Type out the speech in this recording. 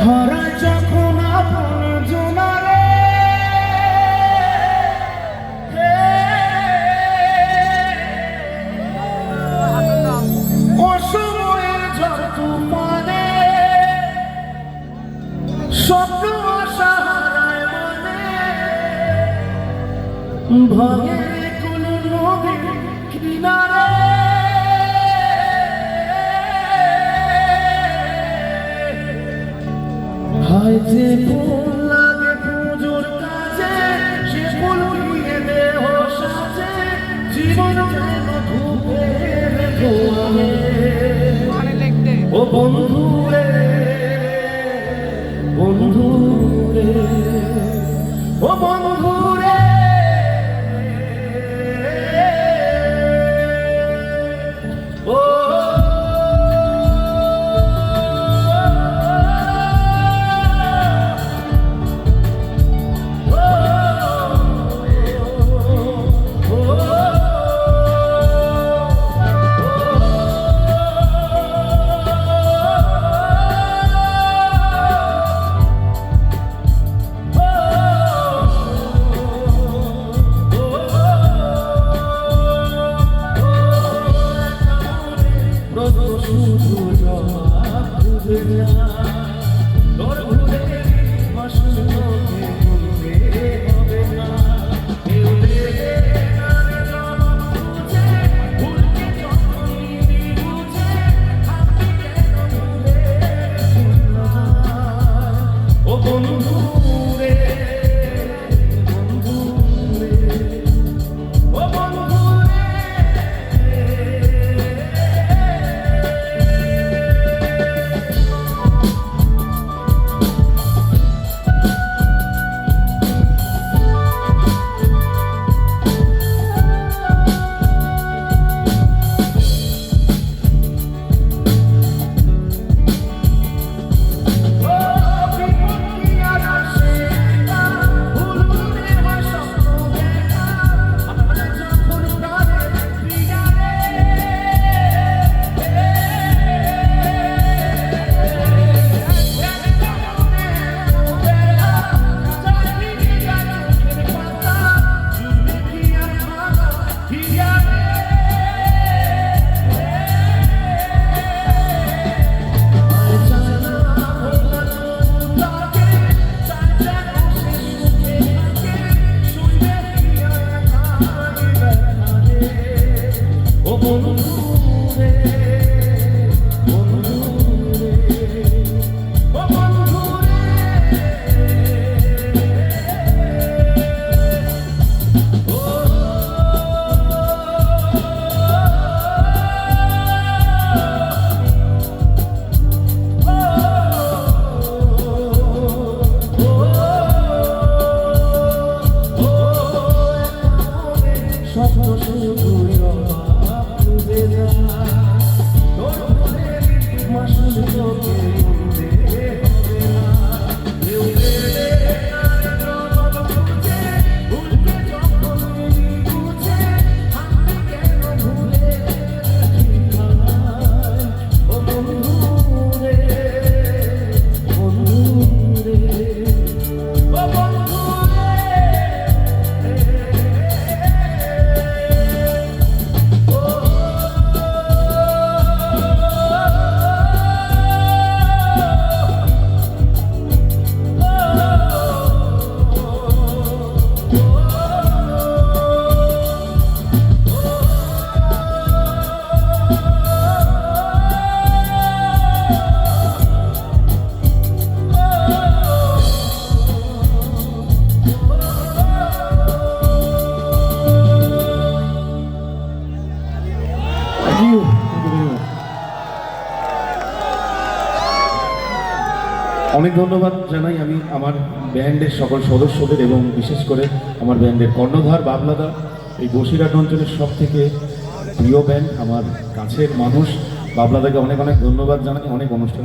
হারা যখন আপন জোনারে অসময়ের ঝড় তুফানে স্বপ্ন আশা হারায় মনে ভয়ের কোন নদীর কিনারে হায় যে ফুল লাগে পুজোর কাছে সে ফুল নিয়ে দেহ সাজে জীবন যেন ধুপে রেখো ও বন্ধু রে বন্ধু রে ও বন্ধু রে ও শুধু জবাব খুঁজে যায় তোর ভুলে মাসুল তোকে ভুলতে হবে না কেউ দেবে না রে জবাব খুঁজে ভুলকে যখন বুঝে আপনি কেন ভুলে ও বন্ধু রে বন্ধু রে ও বন্ধু অনেক ধন্যবাদ জানাই আমি আমার ব্যান্ডের সকল সদস্যদের এবং বিশেষ করে আমার ব্যান্ডের কর্ণধার বাবলাদা এই বসিরহাট অঞ্চলের সব থেকে প্রিয় ব্যান্ড আমার কাছের মানুষ বাবলাদাকে অনেক অনেক ধন্যবাদ জানাই অনেক অনুষ্ঠানে